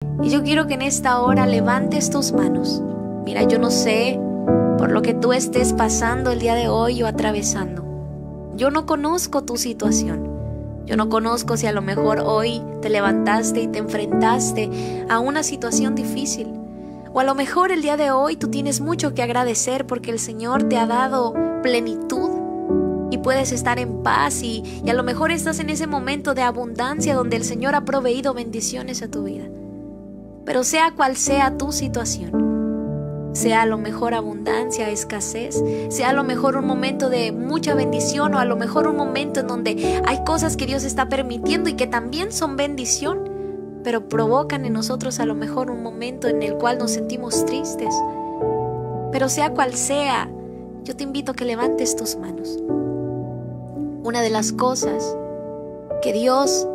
Y yo quiero que en esta hora levantes tus manos. Mira, yo no sé por lo que tú estés pasando el día de hoy o atravesando. Yo no conozco tu situación. Yo no conozco si a lo mejor hoy te levantaste y te enfrentaste a una situación difícil. O a lo mejor el día de hoy tú tienes mucho que agradecer porque el Señor te ha dado plenitud y puedes estar en paz y a lo mejor estás en ese momento de abundancia donde el Señor ha proveído bendiciones a tu vida. Pero sea cual sea tu situación, sea a lo mejor abundancia, escasez, sea a lo mejor un momento de mucha bendición o a lo mejor un momento en donde hay cosas que Dios está permitiendo y que también son bendición, pero provocan en nosotros a lo mejor un momento en el cual nos sentimos tristes. Pero sea cual sea, yo te invito a que levantes tus manos. Una de las cosas que Dios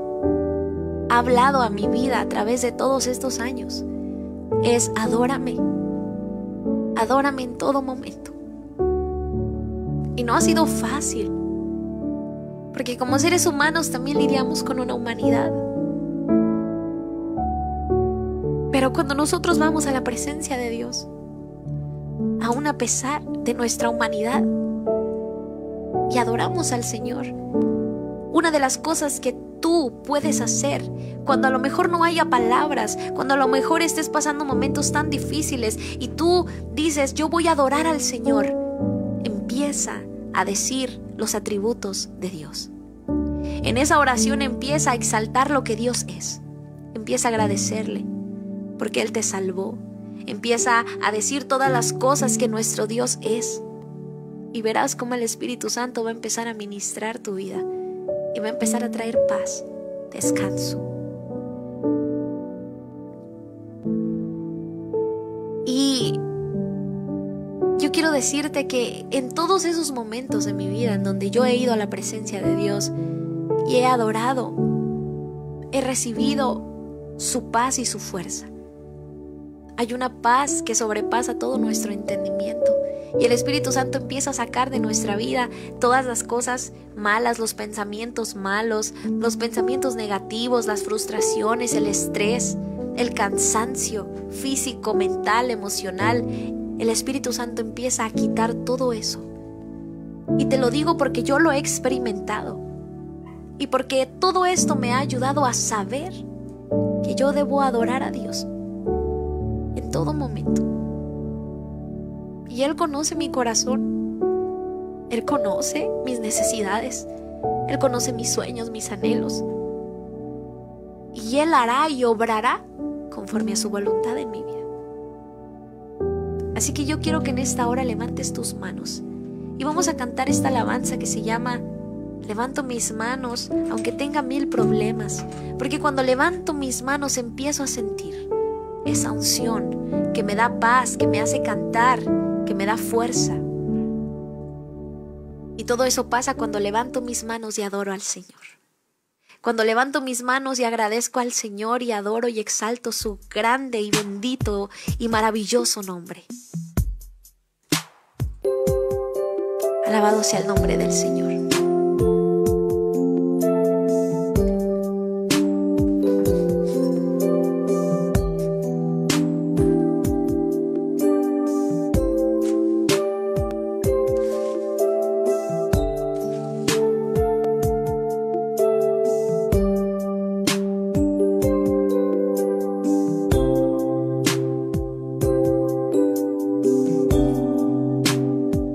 ha hablado a mi vida a través de todos estos años es adórame. Adórame en todo momento. Y no ha sido fácil, porque como seres humanos también lidiamos con una humanidad. Pero cuando nosotros vamos a la presencia de Dios, aún a pesar de nuestra humanidad, y adoramos al Señor, una de las cosas que tú puedes hacer cuando a lo mejor no haya palabras, cuando a lo mejor estés pasando momentos tan difíciles y tú dices, yo voy a adorar al Señor, empieza a decir los atributos de Dios. En esa oración empieza a exaltar lo que Dios es. Empieza a agradecerle porque Él te salvó. Empieza a decir todas las cosas que nuestro Dios es. Y verás cómo el Espíritu Santo va a empezar a ministrar tu vida y va a empezar a traer paz, descanso. Y yo quiero decirte que en todos esos momentos de mi vida en donde yo he ido a la presencia de Dios y he adorado, he recibido su paz y su fuerza. Hay una paz que sobrepasa todo nuestro entendimiento. Y el Espíritu Santo empieza a sacar de nuestra vida todas las cosas malas, los pensamientos malos, los pensamientos negativos, las frustraciones, el estrés, el cansancio físico, mental, emocional. El Espíritu Santo empieza a quitar todo eso. Y te lo digo porque yo lo he experimentado. Y porque todo esto me ha ayudado a saber que yo debo adorar a Dios en todo momento. Y Él conoce mi corazón. Él conoce mis necesidades. Él conoce mis sueños, mis anhelos. Y Él hará y obrará conforme a su voluntad en mi vida. Así que yo quiero que en esta hora levantes tus manos. Y vamos a cantar esta alabanza que se llama Levanto mis manos aunque tenga 1000 problemas. Porque cuando levanto mis manos empiezo a sentir esa unción que me da paz, que me hace cantar, que me da fuerza. Y todo eso pasa cuando levanto mis manos y adoro al Señor. Cuando levanto mis manos y agradezco al Señor y adoro y exalto su grande y bendito y maravilloso nombre. Alabado sea el nombre del Señor.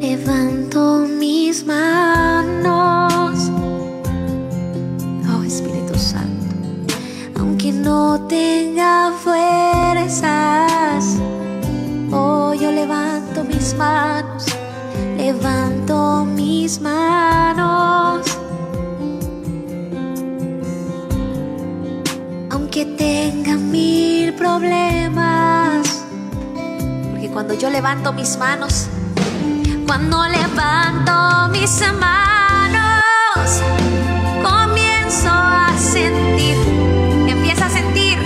Levanto mis manos, oh Espíritu Santo, aunque no tenga fuerzas. Oh, yo levanto mis manos, levanto mis manos, aunque tenga 1000 problemas. Porque cuando yo levanto mis manos, cuando levanto mis manos, comienzo a sentir, empieza a sentir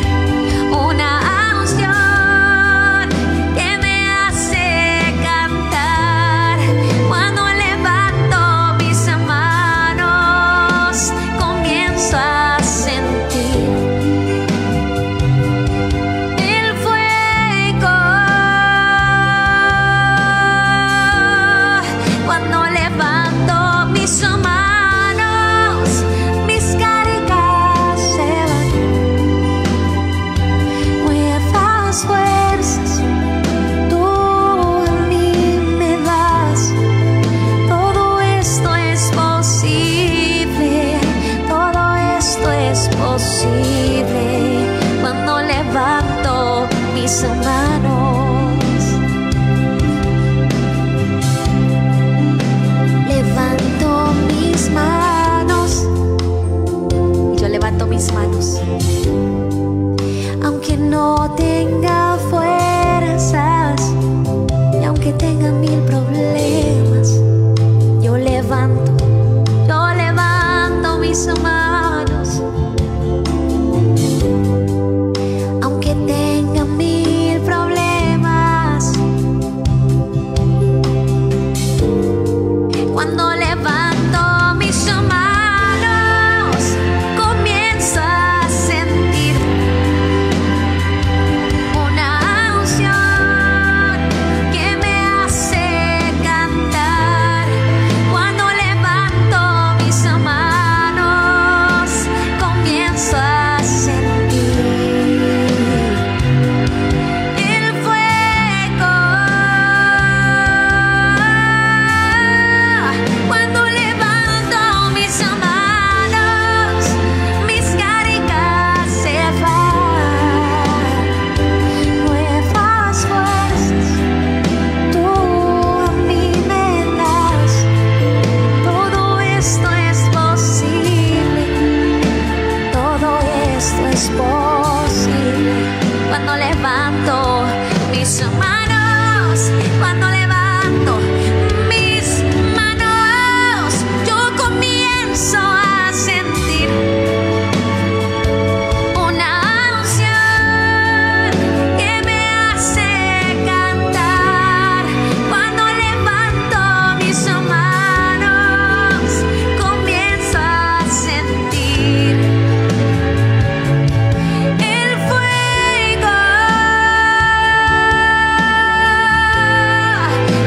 una unción que me hace cantar. Cuando levanto mis manos, comienzo a sentir mis manos, levanto mis manos, y yo levanto mis manos, aunque no tenga fuerzas y aunque tenga mil problemas, yo levanto mis manos, aunque tenga mil problemas. Cuando levanto mis manos, comienzo a sentir una unción que me hace cantar. Cuando levanto mis manos, comienzo a sentir el fuego. Cuando levanto mis manos, mis cargas se van, nuevas fuerzas tú a mí me das. Todo esto es posible, todo esto es posible. Cuando levanto mis manos, cuando levanto mis manos, yo comienzo a sentir una unción que me hace cantar. Cuando levanto mis manos, comienzo a sentir el fuego.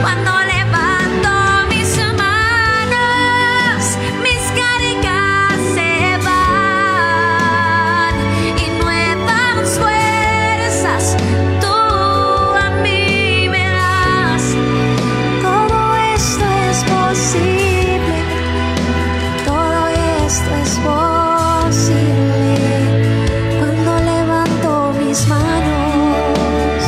Cuando levanto mis manos, mis cargas se van y nuevas fuerzas tú a mí me das. Todo esto es posible, todo esto es posible. Cuando levanto mis manos,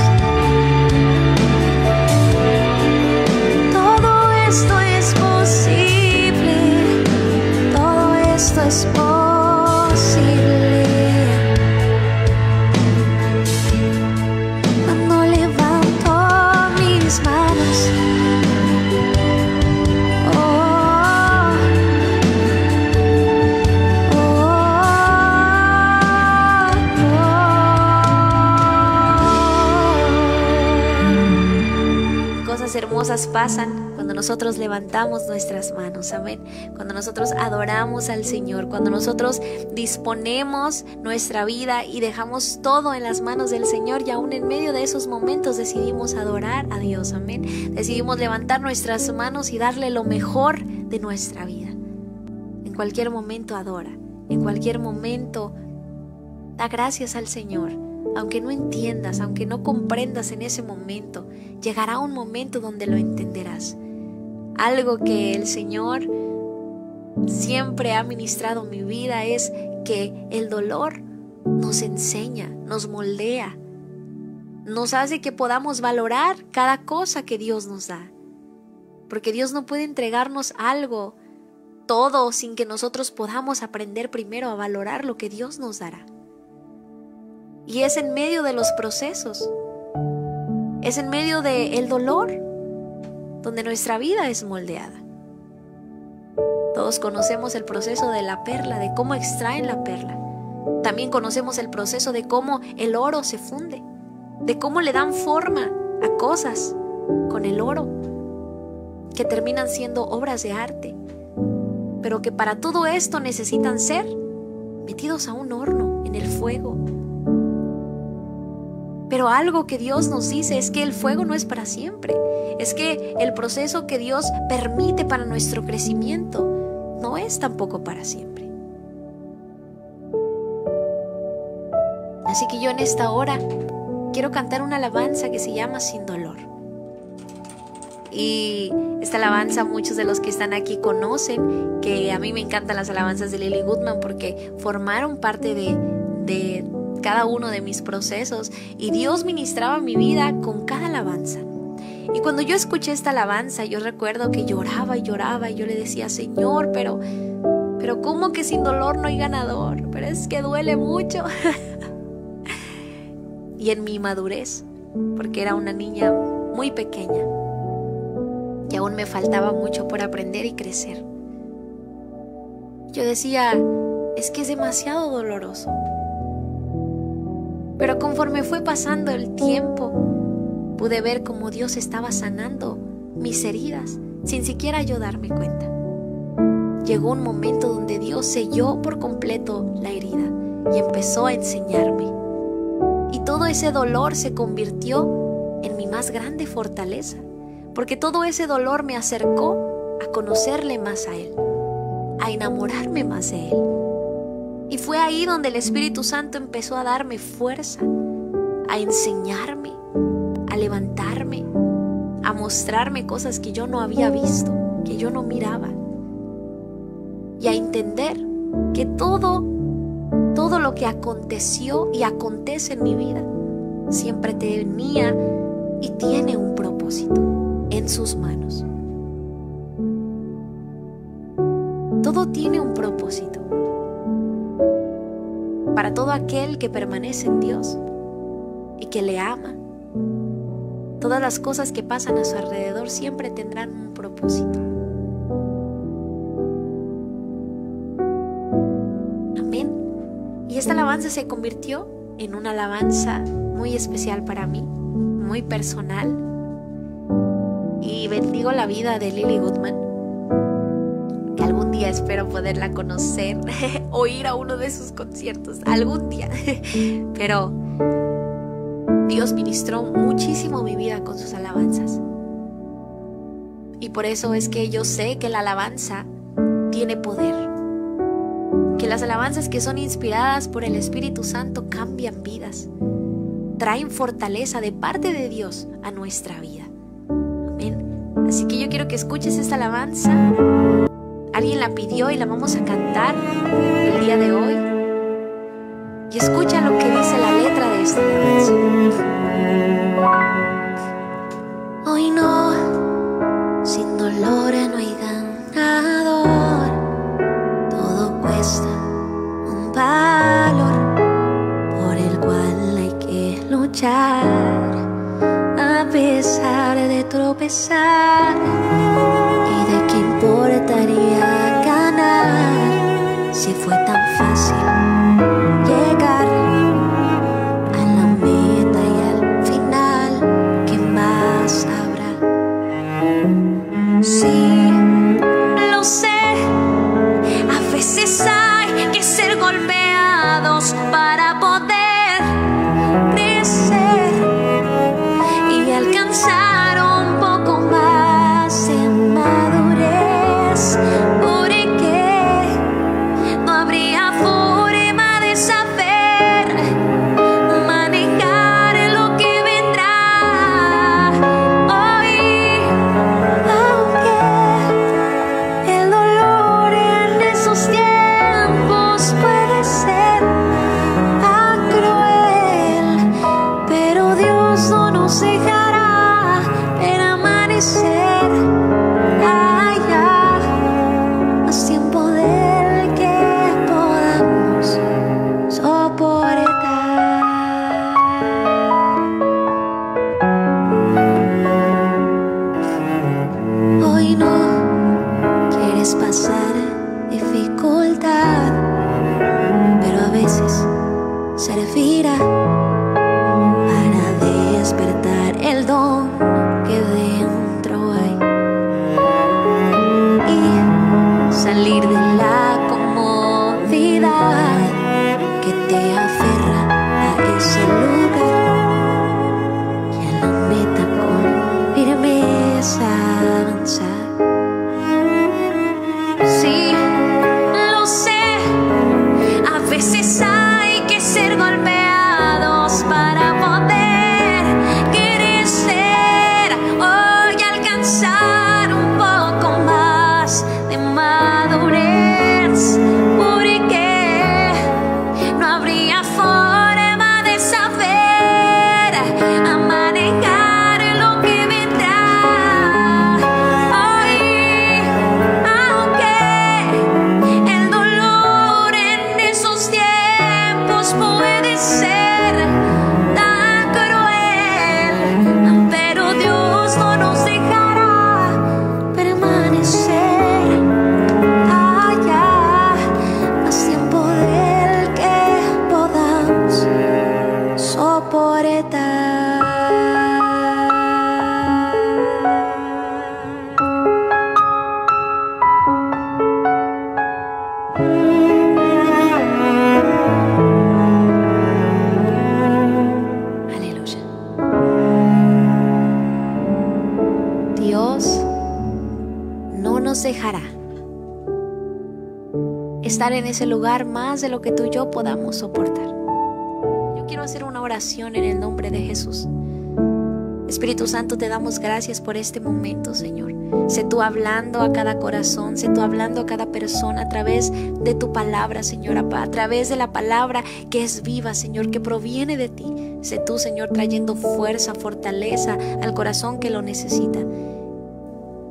todo esto es posible, todo esto es posible. Cuando levanto mis manos, oh, cosas hermosas pasan cuando nosotros levantamos nuestras manos, amén. Cuando nosotros adoramos al Señor, cuando nosotros disponemos nuestra vida y dejamos todo en las manos del Señor, y aún en medio de esos momentos decidimos adorar a Dios, amén. Decidimos levantar nuestras manos y darle lo mejor de nuestra vida. En cualquier momento adora, en cualquier momento da gracias al Señor. Aunque no entiendas, aunque no comprendas en ese momento, llegará un momento donde lo entenderás. Algo que el Señor siempre ha ministrado en mi vida es que el dolor nos enseña, nos moldea, nos hace que podamos valorar cada cosa que Dios nos da. Porque Dios no puede entregarnos algo, todo, sin que nosotros podamos aprender primero a valorar lo que Dios nos dará. Y es en medio de los procesos, es en medio del dolor, donde nuestra vida es moldeada. Todos conocemos el proceso de la perla, de cómo extraen la perla. También conocemos el proceso de cómo el oro se funde, de cómo le dan forma a cosas con el oro, que terminan siendo obras de arte, pero que para todo esto necesitan ser metidos a un horno, en el fuego. Pero algo que Dios nos dice es que el fuego no es para siempre. Es que el proceso que Dios permite para nuestro crecimiento no es tampoco para siempre. Así que yo en esta hora quiero cantar una alabanza que se llama Sin Dolor. Y esta alabanza muchos de los que están aquí conocen, que a mí me encantan las alabanzas de Lily Goodman porque formaron parte de cada uno de mis procesos, y Dios ministraba mi vida con cada alabanza. Y cuando yo escuché esta alabanza, yo recuerdo que lloraba y lloraba, y yo le decía: Señor, pero ¿cómo que sin dolor no hay ganador? Pero es que duele mucho. Y en mi madurez, porque era una niña muy pequeña y aún me faltaba mucho por aprender y crecer, yo decía: es que es demasiado doloroso. Pero conforme fue pasando el tiempo, pude ver cómo Dios estaba sanando mis heridas sin siquiera yo darme cuenta. Llegó un momento donde Dios selló por completo la herida y empezó a enseñarme. Y todo ese dolor se convirtió en mi más grande fortaleza, porque todo ese dolor me acercó a conocerle más a Él, a enamorarme más de Él. Y fue ahí donde el Espíritu Santo empezó a darme fuerza, a enseñarme, a levantarme, a mostrarme cosas que yo no había visto, que yo no miraba, y a entender que todo lo que aconteció y acontece en mi vida siempre tenía y tiene un propósito en sus manos. Todo tiene un propósito. Para todo aquel que permanece en Dios y que le ama, todas las cosas que pasan a su alrededor siempre tendrán un propósito. Amén. Y esta alabanza se convirtió en una alabanza muy especial para mí, muy personal. Y bendigo la vida de Lily Goodman, que algún día espero poderla conocer o ir a uno de sus conciertos, algún día. Pero Dios ministró muchísimo mi vida con sus alabanzas. Y por eso es que yo sé que la alabanza tiene poder, que las alabanzas que son inspiradas por el Espíritu Santo cambian vidas, traen fortaleza de parte de Dios a nuestra vida. Amén. Así que yo quiero que escuches esta alabanza. Alguien la pidió y la vamos a cantar el día de hoy. Y escucha lo que dice la letra de esta alabanza. Hoy no, sin dolor no hay ganador. Todo cuesta un valor por el cual hay que luchar. A pesar de tropezar, ¿y de qué importaría ganar si fue tan fácil llegar a la meta y al final? ¿Qué más habrá? Sí, lo sé, a veces hay que ser golpeados para poder crecer y alcanzar un poco más de madurez, porque no habría forma dejará estar en ese lugar más de lo que tú y yo podamos soportar. Yo quiero hacer una oración en el nombre de Jesús. Espíritu Santo, te damos gracias por este momento, Señor. Sé tú hablando a cada corazón, sé tú hablando a cada persona a través de tu palabra, Señor, a través de la palabra que es viva, Señor, que proviene de ti. Sé tú, Señor, trayendo fuerza, fortaleza al corazón que lo necesita.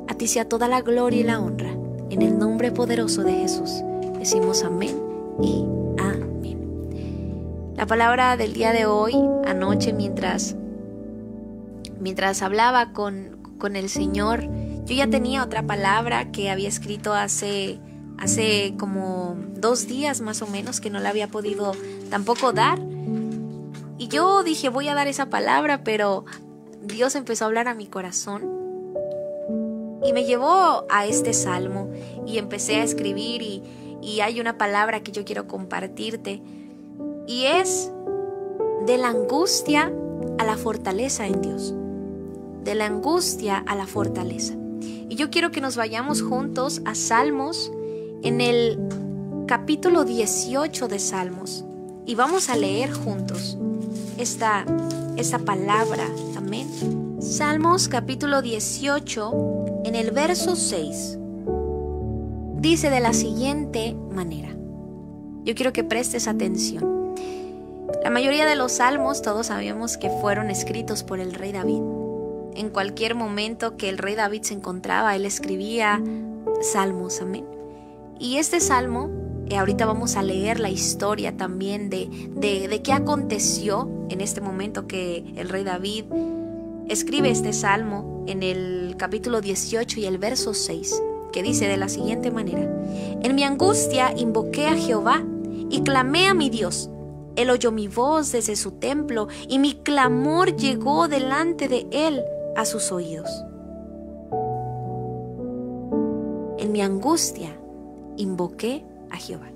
A ti sea toda la gloria y la honra. En el nombre poderoso de Jesús decimos amén y amén. La palabra del día de hoy, anoche, mientras hablaba con el Señor, yo ya tenía otra palabra que había escrito hace como 2 días más o menos, que no la había podido tampoco dar. Y yo dije, voy a dar esa palabra, pero Dios empezó a hablar a mi corazón y me llevó a este salmo y empecé a escribir y hay una palabra que yo quiero compartirte y es de la angustia a la fortaleza en Dios. De la angustia a la fortaleza. Y yo quiero que nos vayamos juntos a Salmos, en el capítulo 18 de Salmos, y vamos a leer juntos esta palabra. Amén. Salmos capítulo 18, en el verso 6, dice de la siguiente manera. Yo quiero que prestes atención. La mayoría de los salmos, todos sabemos que fueron escritos por el rey David. En cualquier momento que el rey David se encontraba, él escribía salmos, amén. Y este salmo, ahorita vamos a leer la historia también de qué aconteció en este momento que el rey David escribe este salmo en el capítulo 18 y el verso 6, que dice de la siguiente manera: En mi angustia invoqué a Jehová y clamé a mi Dios. Él oyó mi voz desde su templo y mi clamor llegó delante de él a sus oídos. En mi angustia invoqué a Jehová.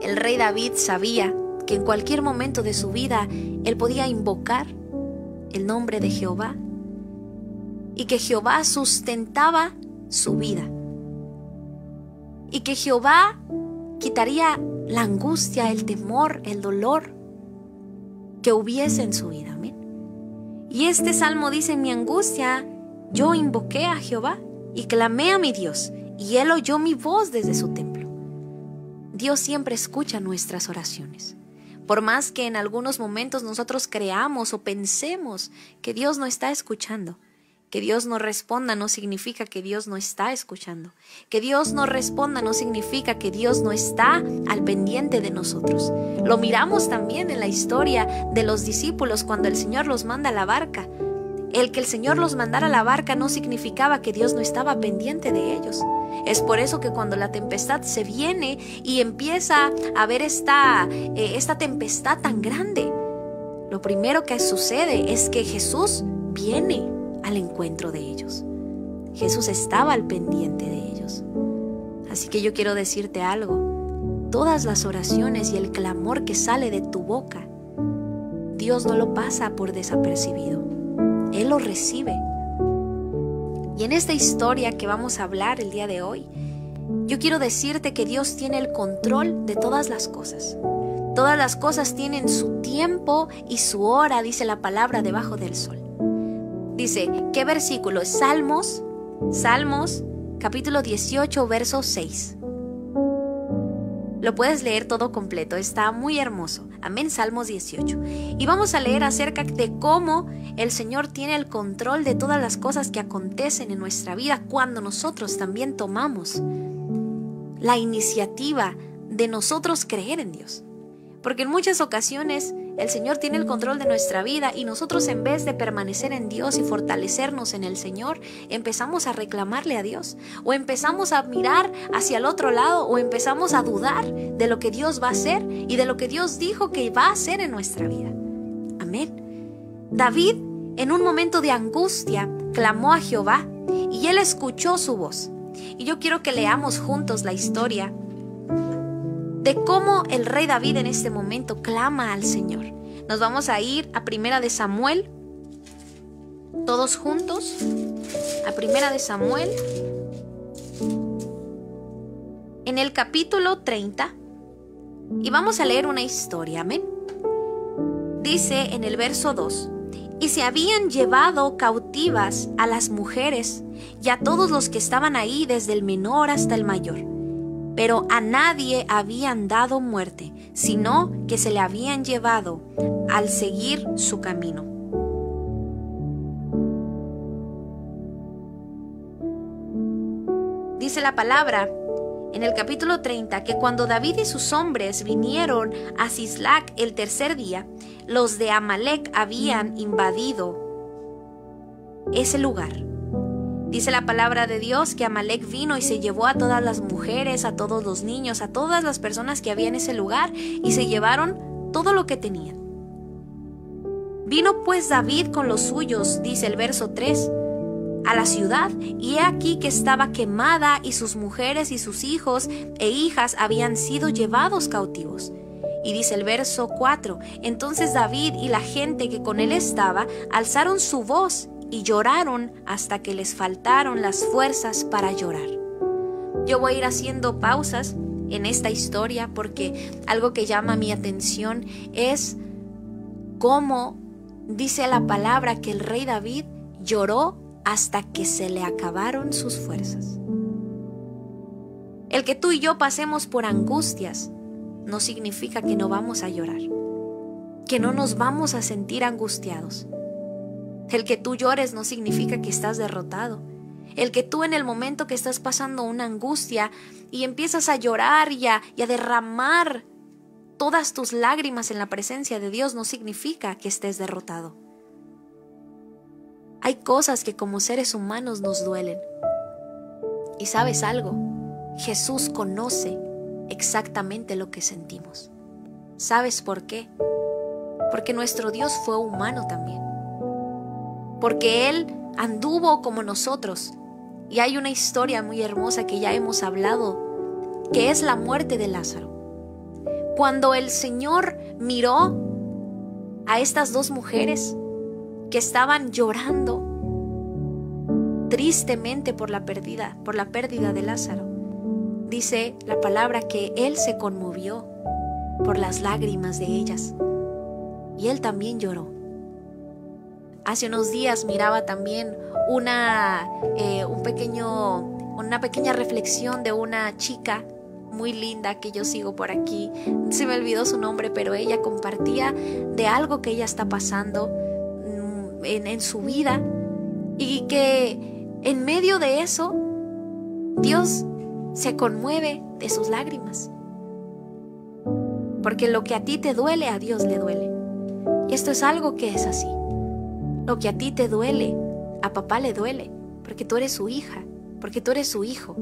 El rey David sabía que en cualquier momento de su vida él podía invocar el nombre de Jehová y que Jehová sustentaba su vida y que Jehová quitaría la angustia, el temor, el dolor que hubiese en su vida. Amén. Y este salmo dice: en mi angustia yo invoqué a Jehová y clamé a mi Dios, y él oyó mi voz desde su templo. Dios siempre escucha nuestras oraciones. Por más que en algunos momentos nosotros creamos o pensemos que Dios no está escuchando, que Dios no responda no significa que Dios no está escuchando. Que Dios no responda no significa que Dios no está al pendiente de nosotros. Lo miramos también en la historia de los discípulos cuando el Señor los manda a la barca. El que el Señor los mandara a la barca no significaba que Dios no estaba pendiente de ellos. Es por eso que cuando la tempestad se viene y empieza a haber esta tempestad tan grande, lo primero que sucede es que Jesús viene al encuentro de ellos. Jesús estaba al pendiente de ellos. Así que yo quiero decirte algo: todas las oraciones y el clamor que sale de tu boca, Dios no lo pasa por desapercibido. Él lo recibe. Y en esta historia que vamos a hablar el día de hoy, yo quiero decirte que Dios tiene el control de todas las cosas. Todas las cosas tienen su tiempo y su hora, dice la palabra, debajo del sol. Dice, ¿qué versículo? Salmos capítulo 18, verso 6. Lo puedes leer todo completo, está muy hermoso. Amén, Salmos 18. Y vamos a leer acerca de cómo el Señor tiene el control de todas las cosas que acontecen en nuestra vida cuando nosotros también tomamos la iniciativa de nosotros creer en Dios. Porque en muchas ocasiones el Señor tiene el control de nuestra vida y nosotros, en vez de permanecer en Dios y fortalecernos en el Señor, empezamos a reclamarle a Dios, o empezamos a mirar hacia el otro lado, o empezamos a dudar de lo que Dios va a hacer y de lo que Dios dijo que va a hacer en nuestra vida. Amén. David, en un momento de angustia, clamó a Jehová y él escuchó su voz. Y yo quiero que leamos juntos la historia de cómo el rey David en este momento clama al Señor. Nos vamos a ir a Primera de Samuel, todos juntos, a Primera de Samuel, en el capítulo 30 y vamos a leer una historia, amén. Dice en el verso 2: y se habían llevado cautivas a las mujeres y a todos los que estaban ahí, desde el menor hasta el mayor, pero a nadie habían dado muerte, sino que se le habían llevado al seguir su camino. Dice la palabra en el capítulo 30 que cuando David y sus hombres vinieron a Sislac el tercer día, los de Amalec habían invadido ese lugar. Dice la palabra de Dios que Amalec vino y se llevó a todas las mujeres, a todos los niños, a todas las personas que había en ese lugar, y se llevaron todo lo que tenían. Vino pues David con los suyos, dice el verso 3, a la ciudad, y he aquí que estaba quemada, y sus mujeres y sus hijos e hijas habían sido llevados cautivos. Y dice el verso 4, entonces David y la gente que con él estaba alzaron su voz y lloraron hasta que les faltaron las fuerzas para llorar. Yo voy a ir haciendo pausas en esta historia porque algo que llama mi atención es cómo dice la palabra que el rey David lloró hasta que se le acabaron sus fuerzas. El que tú y yo pasemos por angustias no significa que no vamos a llorar, que no nos vamos a sentir angustiados. El que tú llores no significa que estás derrotado. El que tú en el momento que estás pasando una angustia y empiezas a llorar y a derramar todas tus lágrimas en la presencia de Dios no significa que estés derrotado. Hay cosas que como seres humanos nos duelen. ¿Y sabes algo? Jesús conoce exactamente lo que sentimos. ¿Sabes por qué? Porque nuestro Dios fue humano también. Porque Él anduvo como nosotros. Y hay una historia muy hermosa que ya hemos hablado, que es la muerte de Lázaro. Cuando el Señor miró a estas dos mujeres que estaban llorando tristemente por la pérdida de Lázaro, dice la palabra que Él se conmovió por las lágrimas de ellas y Él también lloró. Hace unos días miraba también una pequeña reflexión de una chica muy linda que yo sigo por aquí. Se me olvidó su nombre, pero ella compartía de algo que ella está pasando en su vida y que en medio de eso Dios se conmueve de sus lágrimas. Porque lo que a ti te duele, a Dios le duele. Y esto es algo que es así. Lo que a ti te duele, a papá le duele, porque tú eres su hija, porque tú eres su hijo.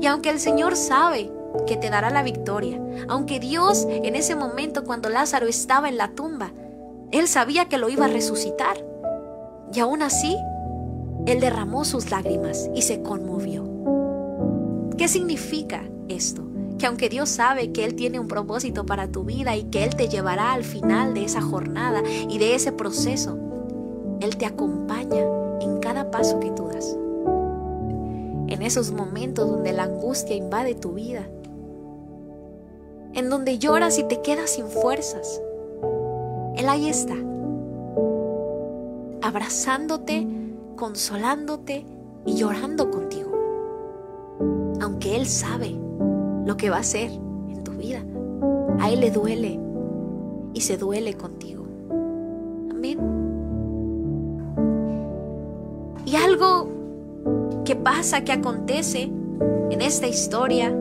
Y aunque el Señor sabe que te dará la victoria, aunque Dios en ese momento cuando Lázaro estaba en la tumba, Él sabía que lo iba a resucitar. Y aún así, Él derramó sus lágrimas y se conmovió. ¿Qué significa esto? Que aunque Dios sabe que Él tiene un propósito para tu vida y que Él te llevará al final de esa jornada y de ese proceso, Él te acompaña en cada paso que tú das. En esos momentos donde la angustia invade tu vida, en donde lloras y te quedas sin fuerzas, Él ahí está, abrazándote, consolándote y llorando contigo. Aunque Él sabe lo que va a hacer en tu vida, a Él le duele y se duele contigo. Amén. Y algo que pasa, que acontece en esta historia,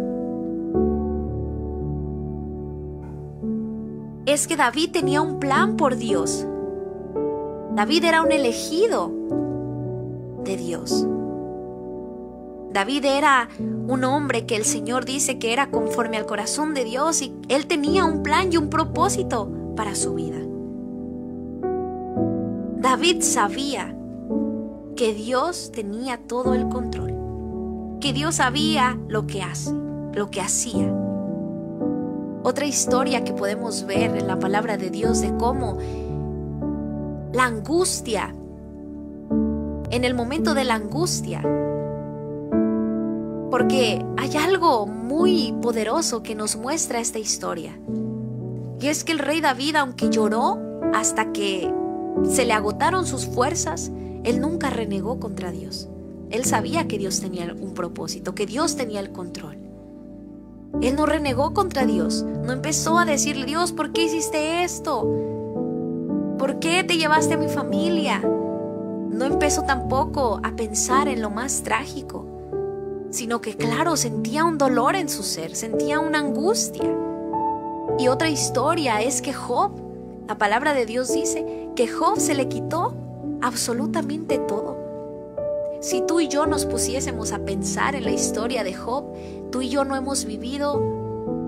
es que David tenía un plan por Dios. David era un elegido de Dios. David era un hombre que el Señor dice que era conforme al corazón de Dios y él tenía un plan y un propósito para su vida. David sabía que Dios tenía todo el control, que Dios sabía lo que hace, lo que hacía. Otra historia que podemos ver en la palabra de Dios de cómo la angustia, en el momento de la angustia, Porque hay algo muy poderoso que nos muestra esta historia. Y es que el rey David, aunque lloró hasta que se le agotaron sus fuerzas, él nunca renegó contra Dios. Él sabía que Dios tenía un propósito, que Dios tenía el control. Él no renegó contra Dios, no empezó a decirle: Dios, ¿por qué hiciste esto? ¿Por qué te llevaste a mi familia? No empezó tampoco a pensar en lo más trágico, sino que, claro, sentía un dolor en su ser, sentía una angustia. Y otra historia es que Job, la palabra de Dios dice que Job se le quitó absolutamente todo. Si tú y yo nos pusiésemos a pensar en la historia de Job, tú y yo no hemos vivido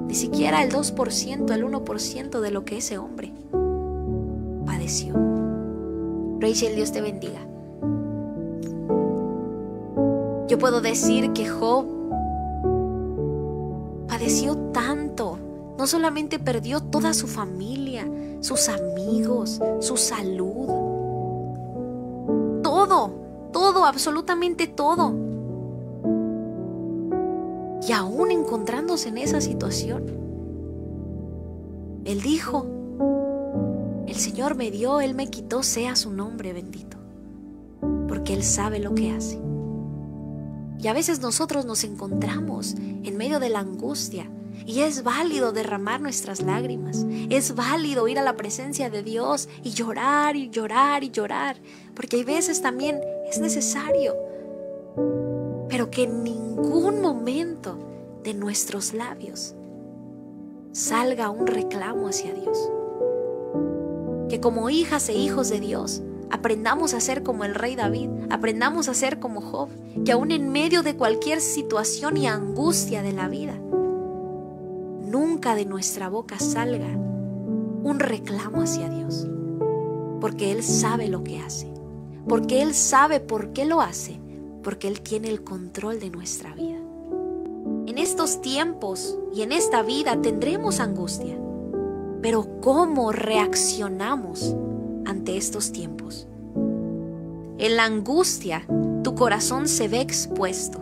ni siquiera el 2%, el 1% de lo que ese hombre padeció. Rachel, Dios te bendiga. Yo puedo decir que Job padeció tanto. No solamente perdió toda su familia, sus amigos, su salud, todo, absolutamente todo. Y aún encontrándose en esa situación, él dijo: el Señor me dio, Él me quitó, sea su nombre bendito, porque Él sabe lo que hace. Y a veces nosotros nos encontramos en medio de la angustia, y es válido derramar nuestras lágrimas, es válido ir a la presencia de Dios y llorar y llorar y llorar, porque hay veces también es necesario, pero que en ningún momento de nuestros labios salga un reclamo hacia Dios. Que como hijas e hijos de Dios aprendamos a ser como el rey David, aprendamos a ser como Job, que aún en medio de cualquier situación y angustia de la vida, nunca de nuestra boca salga un reclamo hacia Dios, porque Él sabe lo que hace, porque Él sabe por qué lo hace, porque Él tiene el control de nuestra vida. En estos tiempos y en esta vida tendremos angustia, pero ¿cómo reaccionamos ante estos tiempos? En la angustia, tu corazón se ve expuesto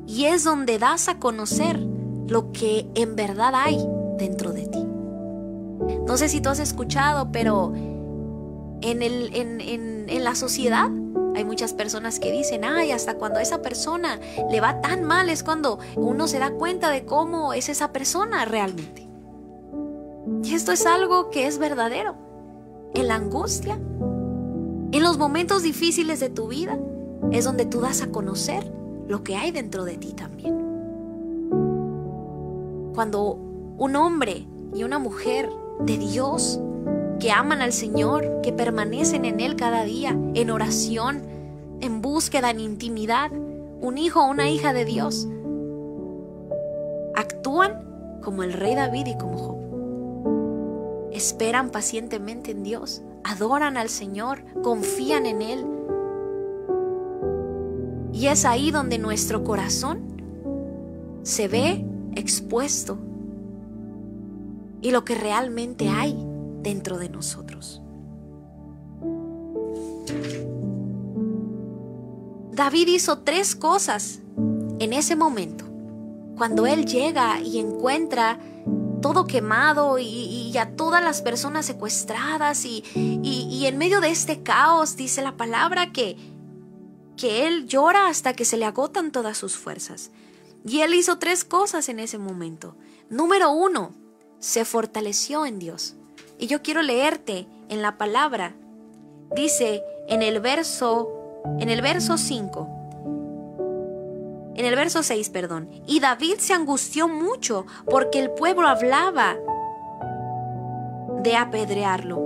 y es donde das a conocer lo que en verdad hay dentro de ti. No sé si tú has escuchado, pero en la sociedad hay muchas personas que dicen: ay, hasta cuando a esa persona le va tan mal es cuando uno se da cuenta de cómo es esa persona realmente. Y esto es algo que es verdadero. En la angustia, en los momentos difíciles de tu vida, es donde tú das a conocer lo que hay dentro de ti también. Cuando un hombre y una mujer de Dios que aman al Señor, que permanecen en Él cada día, en oración, en búsqueda, en intimidad, un hijo o una hija de Dios, actúan como el rey David y como Job. Esperan pacientemente en Dios, adoran al Señor, confían en Él. Y es ahí donde nuestro corazón se ve expuesto y lo que realmente hay dentro de nosotros. David hizo 3 cosas en ese momento. Cuando él llega y encuentra todo quemado y a todas las personas secuestradas y en medio de este caos, dice la palabra que él llora hasta que se le agotan todas sus fuerzas. Y él hizo 3 cosas en ese momento. Número 1, se fortaleció en Dios. Y yo quiero leerte en la palabra. Dice en el verso 6, y David se angustió mucho porque el pueblo hablaba de apedrearlo,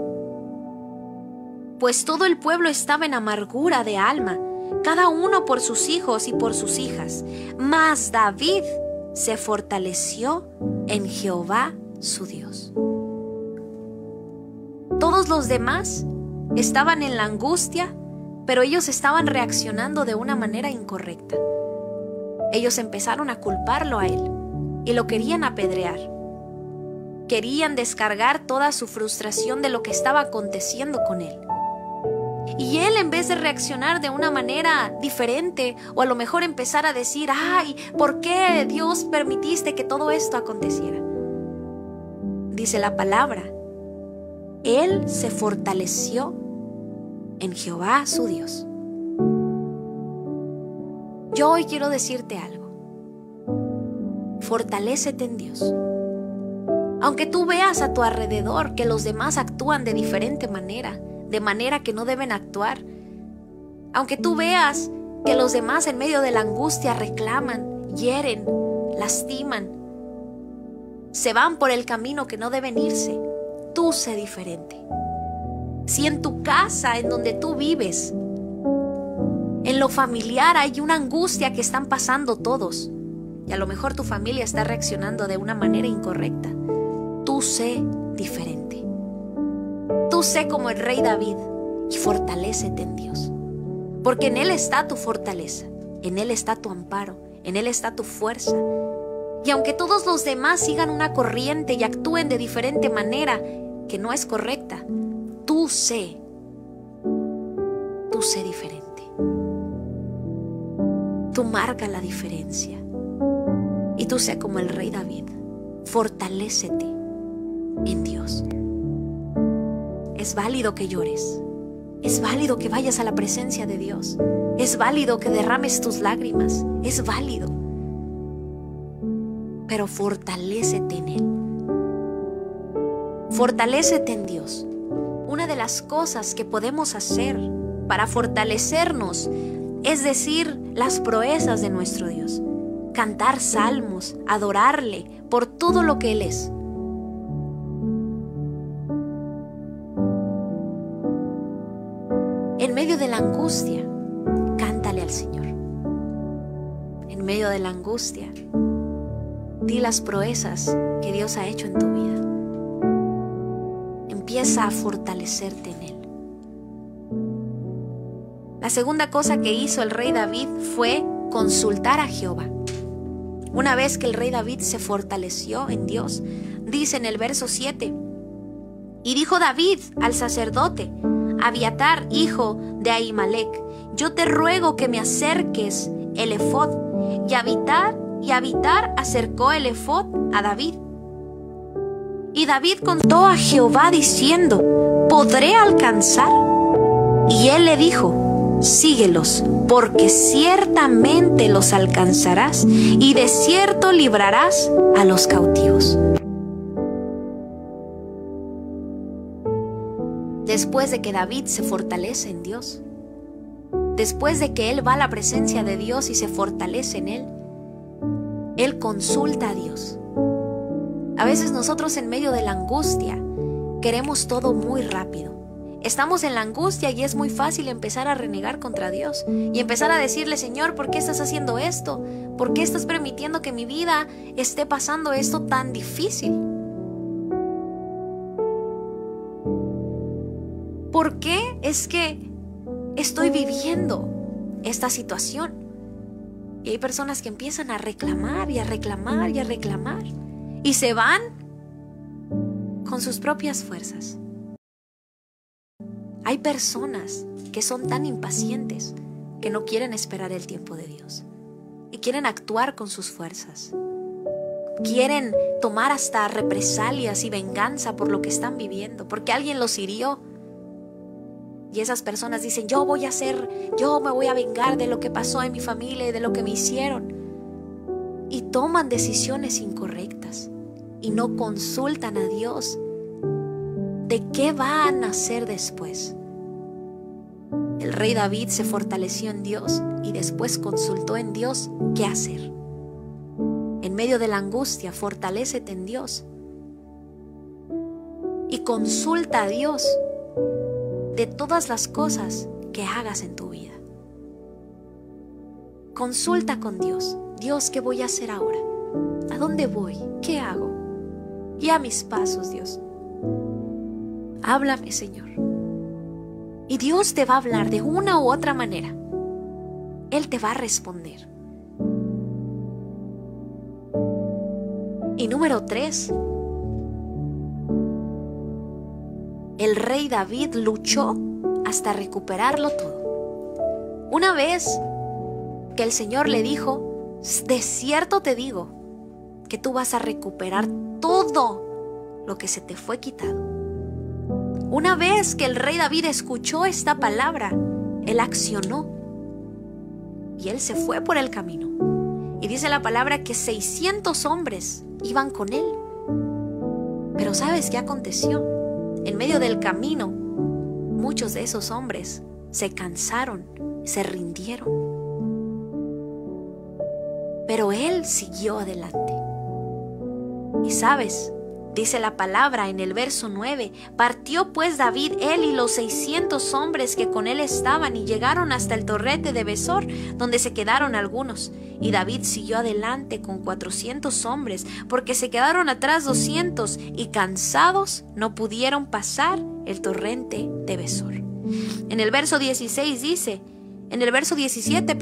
pues todo el pueblo estaba en amargura de alma, cada uno por sus hijos y por sus hijas. Mas David se fortaleció en Jehová su Dios. Todos los demás estaban en la angustia, pero ellos estaban reaccionando de una manera incorrecta. Ellos empezaron a culparlo a él y lo querían apedrear. Querían descargar toda su frustración de lo que estaba aconteciendo con él. Y él, en vez de reaccionar de una manera diferente, o a lo mejor empezar a decir, ay, ¿por qué Dios permitiste que todo esto aconteciera? Dice la palabra, él se fortaleció en Jehová su Dios. Yo hoy quiero decirte algo. Fortalécete en Dios. Aunque tú veas a tu alrededor que los demás actúan de diferente manera, de manera que no deben actuar, aunque tú veas que los demás en medio de la angustia reclaman, hieren, lastiman, se van por el camino que no deben irse, tú sé diferente. Si en tu casa, en donde tú vives, en lo familiar hay una angustia que están pasando todos, y a lo mejor tu familia está reaccionando de una manera incorrecta, tú sé diferente. Tú sé como el rey David y fortalécete en Dios, porque en Él está tu fortaleza, en Él está tu amparo, en Él está tu fuerza. Y aunque todos los demás sigan una corriente y actúen de diferente manera que no es correcta, tú sé diferente. Tú marca la diferencia. Y tú sé como el rey David, fortalécete en Dios. Es válido que llores, es válido que vayas a la presencia de Dios, es válido que derrames tus lágrimas, es válido, pero fortalécete en Él. Fortalécete en Dios. Una de las cosas que podemos hacer para fortalecernos es decir las proezas de nuestro Dios, cantar salmos, adorarle por todo lo que Él es. En medio de la angustia, cántale al Señor. En medio de la angustia, di las proezas que Dios ha hecho en tu vida. Empieza a fortalecerte en Él. La segunda cosa que hizo el rey David fue consultar a Jehová. Una vez que el rey David se fortaleció en Dios, dice en el verso 7, y dijo David al sacerdote Abiatar, hijo de Ahimelech, yo te ruego que me acerques el efod. Y Abiatar acercó el efod a David. Y David contó a Jehová diciendo, ¿podré alcanzar? Y él le dijo, síguelos, porque ciertamente los alcanzarás, y de cierto librarás a los cautivos. Después de que David se fortalece en Dios, después de que él va a la presencia de Dios y se fortalece en él consulta a Dios. A veces nosotros en medio de la angustia queremos todo muy rápido. Estamos en la angustia y es muy fácil empezar a renegar contra Dios y empezar a decirle, Señor, ¿por qué estás haciendo esto? ¿Por qué estás permitiendo que mi vida esté pasando esto tan difícil? ¿Por qué es que estoy viviendo esta situación? Y hay personas que empiezan a reclamar y a reclamar y a reclamar y se van con sus propias fuerzas. Hay personas que son tan impacientes que no quieren esperar el tiempo de Dios y quieren actuar con sus fuerzas. Quieren tomar hasta represalias y venganza por lo que están viviendo, porque alguien los hirió. Y esas personas dicen, yo me voy a vengar de lo que pasó en mi familia y de lo que me hicieron. Y toman decisiones incorrectas y no consultan a Dios de qué van a hacer después. El rey David se fortaleció en Dios y después consultó en Dios qué hacer. En medio de la angustia, fortalécete en Dios y consulta a Dios de todas las cosas que hagas en tu vida. Consulta con Dios. Dios, ¿qué voy a hacer ahora? ¿A dónde voy? ¿Qué hago? Guía mis pasos, Dios. Háblame, Señor. Y Dios te va a hablar de una u otra manera. Él te va a responder. Y número 3, el rey David luchó hasta recuperarlo todo. Una vez que el Señor le dijo, de cierto te digo, que tú vas a recuperar todo lo que se te fue quitado. Una vez que el rey David escuchó esta palabra, él accionó y él se fue por el camino. Y dice la palabra que 600 hombres iban con él. Pero ¿sabes qué aconteció? En medio del camino, muchos de esos hombres se cansaron, se rindieron. Pero él siguió adelante. Y ¿sabes? Dice la palabra en el verso 9, partió pues David, él y los 600 hombres que con él estaban, y llegaron hasta el torrente de Besor, donde se quedaron algunos. Y David siguió adelante con 400 hombres, porque se quedaron atrás 200, y cansados no pudieron pasar el torrente de Besor. En el verso 16 dice, en el verso 17,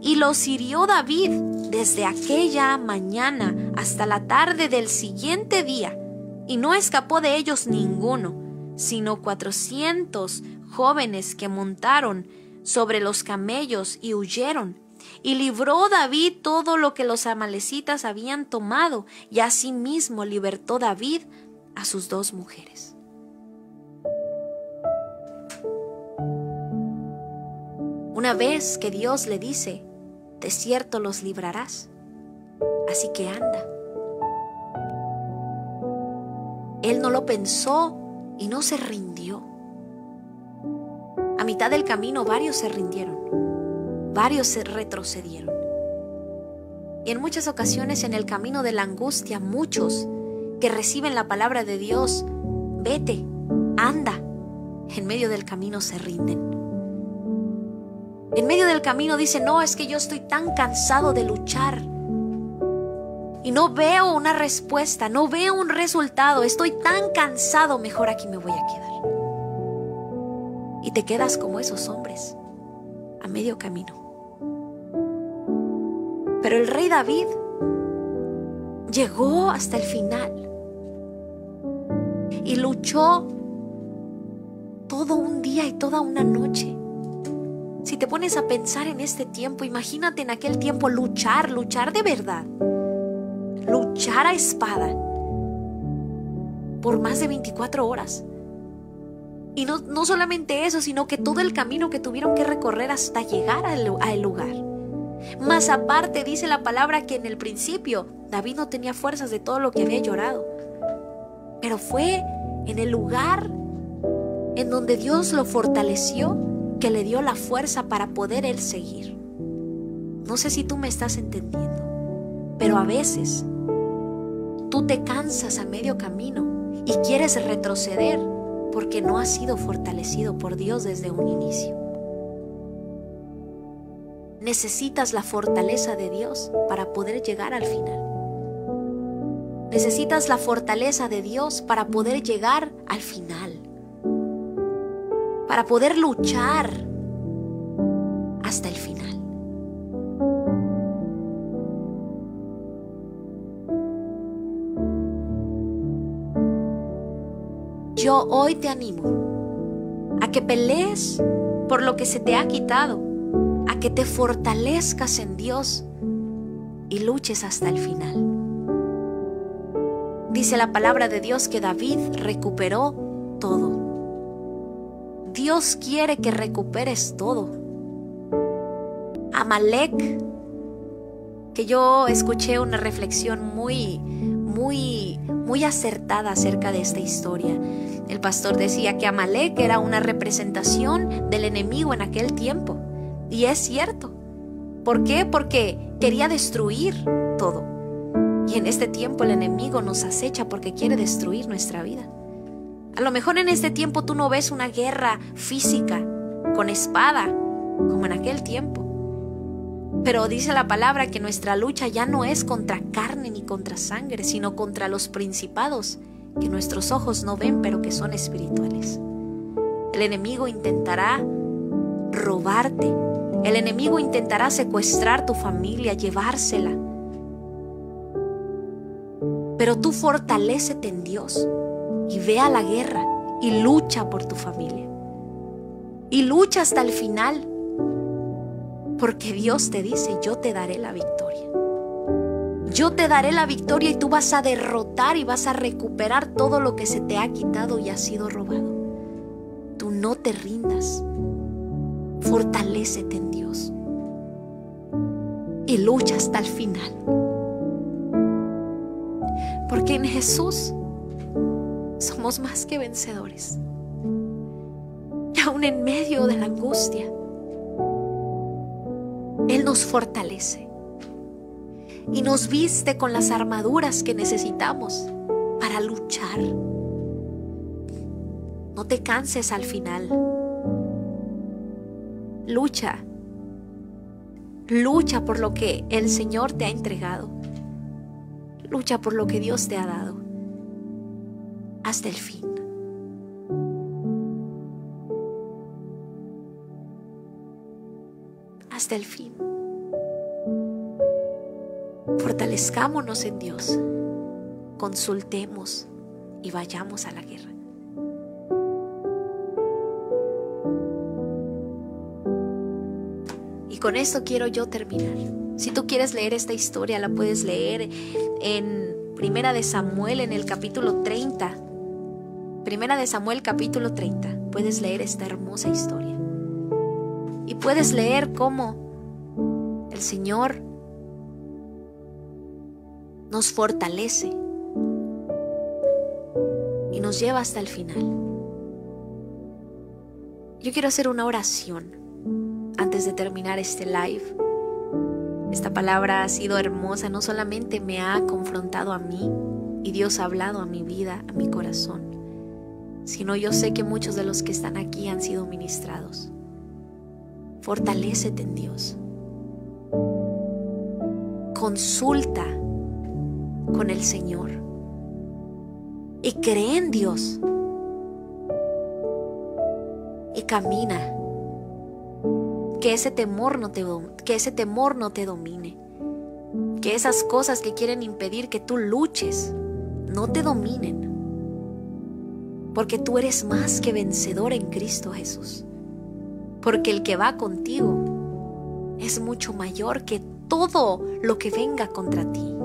y los hirió David desde aquella mañana hasta la tarde del siguiente día, y no escapó de ellos ninguno, sino 400 jóvenes que montaron sobre los camellos y huyeron. Y libró David todo lo que los amalecitas habían tomado, y asimismo libertó David a sus 2 mujeres. Una vez que Dios le dice, de cierto los librarás, así que anda. Él no lo pensó y no se rindió. A mitad del camino varios se rindieron, varios se retrocedieron. Y en muchas ocasiones en el camino de la angustia, muchos que reciben la palabra de Dios, vete, anda, en medio del camino se rinden. En medio del camino dicen, no, es que yo estoy tan cansado de luchar y no veo una respuesta, no veo un resultado, estoy tan cansado, mejor aquí me voy a quedar. Y te quedas como esos hombres, a medio camino. Pero el rey David llegó hasta el final y luchó todo un día y toda una noche. Si te pones a pensar en este tiempo, imagínate en aquel tiempo luchar de verdad. Luchar a espada por más de 24 horas. Y no solamente eso, sino que todo el camino que tuvieron que recorrer hasta llegar al lugar. Más aparte dice la palabra que en el principio David no tenía fuerzas de todo lo que había llorado. Pero fue en el lugar en donde Dios lo fortaleció que le dio la fuerza para poder él seguir. No sé si tú me estás entendiendo, pero a veces tú te cansas a medio camino y quieres retroceder porque no has sido fortalecido por Dios desde un inicio. Necesitas la fortaleza de Dios para poder llegar al final. Necesitas la fortaleza de Dios para poder llegar al final. Para poder luchar hasta el final. Yo hoy te animo a que pelees por lo que se te ha quitado, a que te fortalezcas en Dios y luches hasta el final. Dice la palabra de Dios que David recuperó todo. Dios quiere que recuperes todo. Amalek, que yo escuché una reflexión muy acertada acerca de esta historia. El pastor decía que Amalek era una representación del enemigo en aquel tiempo. Y es cierto. ¿Por qué? Porque quería destruir todo. Y en este tiempo el enemigo nos acecha porque quiere destruir nuestra vida. A lo mejor en este tiempo tú no ves una guerra física con espada como en aquel tiempo. Pero dice la palabra que nuestra lucha ya no es contra carne ni contra sangre, sino contra los principados que nuestros ojos no ven, pero que son espirituales. El enemigo intentará robarte. El enemigo intentará secuestrar tu familia, llevársela. Pero tú fortalécete en Dios y ve a la guerra y lucha por tu familia. y lucha hasta el final, porque Dios te dice: yo te daré la victoria. Yo te daré la victoria y tú vas a derrotar y vas a recuperar todo lo que se te ha quitado y ha sido robado. Tú no te rindas. Fortalécete en Dios y lucha hasta el final, porque en Jesús somos más que vencedores. Y aún en medio de la angustia, Él nos fortalece y nos viste con las armaduras que necesitamos para luchar. No te canses al final. Lucha. Lucha por lo que el Señor te ha entregado. Lucha por lo que Dios te ha dado. Hasta el fin. Hasta el fin. Fortalezcámonos en Dios. Consultemos y vayamos a la guerra. Y con esto quiero yo terminar. Si tú quieres leer esta historia, la puedes leer en Primera de Samuel, en el capítulo 30. Primera de Samuel, capítulo 30. Puedes leer esta hermosa historia. Y puedes leer cómo el Señor nos fortalece y nos lleva hasta el final. Yo quiero hacer una oración antes de terminar este live. Esta palabra ha sido hermosa, no solamente me ha confrontado a mí y Dios ha hablado a mi vida, a mi corazón, sino yo sé que muchos de los que están aquí han sido ministrados. Fortalécete en Dios. Consulta con el Señor y cree en Dios y camina. Que ese temor no te domine. Que esas cosas que quieren impedir que tú luches no te dominen. Porque tú eres más que vencedor en Cristo Jesús. Porque el que va contigo es mucho mayor que todo lo que venga contra ti.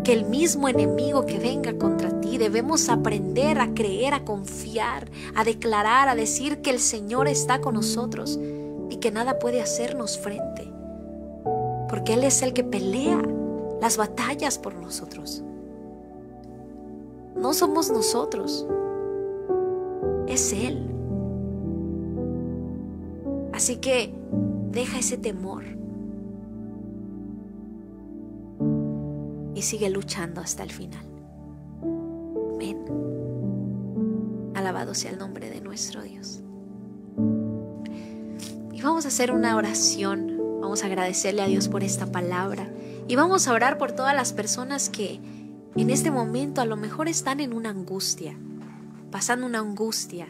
Que el mismo enemigo que venga contra ti, debemos aprender a creer, a confiar, a declarar, a decir que el Señor está con nosotros y que nada puede hacernos frente, porque Él es el que pelea las batallas por nosotros. No somos nosotros, es Él. Así que deja ese temor y sigue luchando hasta el final. Amén. Alabado sea el nombre de nuestro Dios. Y vamos a hacer una oración. Vamos a agradecerle a Dios por esta palabra. Y vamos a orar por todas las personas que en este momento a lo mejor están en una angustia, pasando una angustia,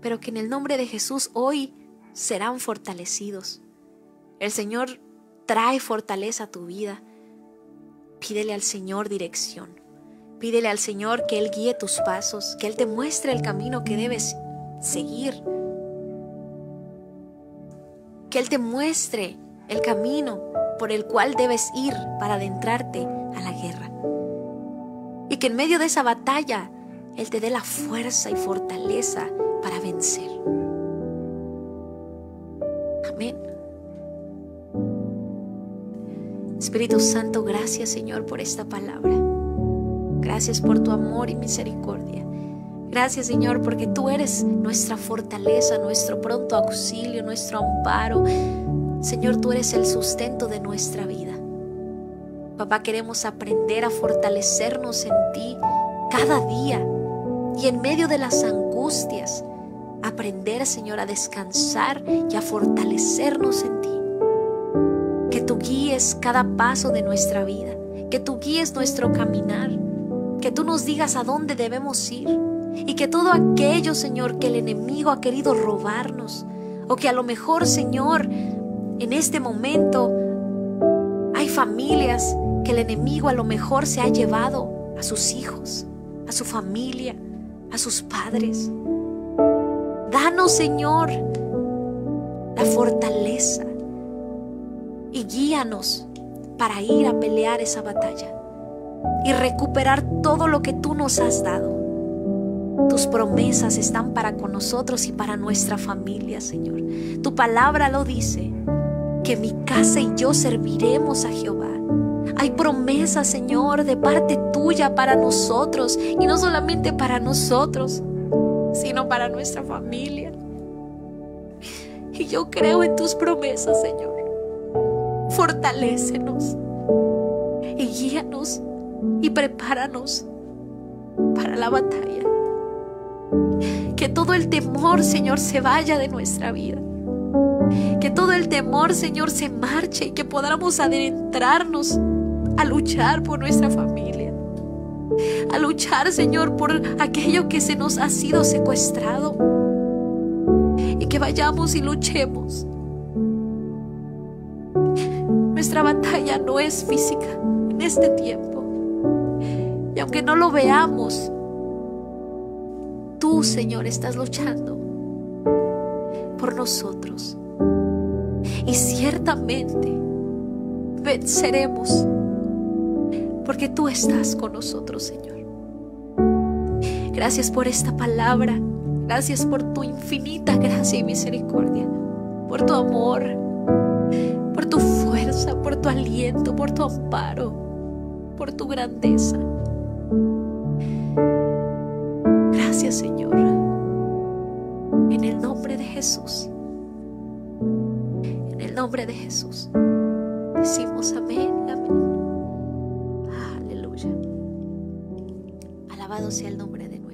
pero que en el nombre de Jesús hoy serán fortalecidos. El Señor trae fortaleza a tu vida. Pídele al Señor dirección. Pídele al Señor que Él guíe tus pasos, que Él te muestre el camino que debes seguir. Que Él te muestre el camino por el cual debes ir para adentrarte a la guerra. Y que en medio de esa batalla Él te dé la fuerza y fortaleza para vencer. Amén. Espíritu Santo, gracias Señor por esta palabra. Gracias por tu amor y misericordia. Gracias Señor porque tú eres nuestra fortaleza, nuestro pronto auxilio, nuestro amparo. Señor, tú eres el sustento de nuestra vida. Papá, queremos aprender a fortalecernos en ti cada día y en medio de las angustias, aprender, Señor, a descansar y a fortalecernos en ti. Que tú guíes cada paso de nuestra vida, que tú guíes nuestro caminar, que tú nos digas a dónde debemos ir y que todo aquello, Señor, que el enemigo ha querido robarnos o que a lo mejor, Señor, en este momento hay familias que el enemigo a lo mejor se ha llevado a sus hijos, a su familia, a sus padres. Danos, Señor, la fortaleza y guíanos para ir a pelear esa batalla y recuperar todo lo que tú nos has dado. Tus promesas están para con nosotros y para nuestra familia, Señor. Tu palabra lo dice, que mi casa y yo serviremos a Jehová. Hay promesas, Señor, de parte tuya para nosotros, y no solamente para nosotros, sino para nuestra familia. Y yo creo en tus promesas, Señor. Fortalécenos y guíanos y prepáranos para la batalla. Que todo el temor, Señor, se vaya de nuestra vida. Que todo el temor, Señor, se marche y que podamos adentrarnos a luchar por nuestra familia. A luchar, Señor, por aquello que se nos ha sido secuestrado. Y que vayamos y luchemos. Nuestra batalla no es física en este tiempo. Y aunque no lo veamos, tú, Señor, estás luchando por nosotros. Y ciertamente venceremos, porque tú estás con nosotros, Señor. Gracias por esta palabra. Gracias por tu infinita gracia y misericordia, por tu amor, por tu fuerza, por tu aliento, por tu amparo, por tu grandeza. Gracias, Señor. En el nombre de Jesús. En el nombre de Jesús. Decimos amén y amén. Aleluya. Alabado sea el nombre de Dios.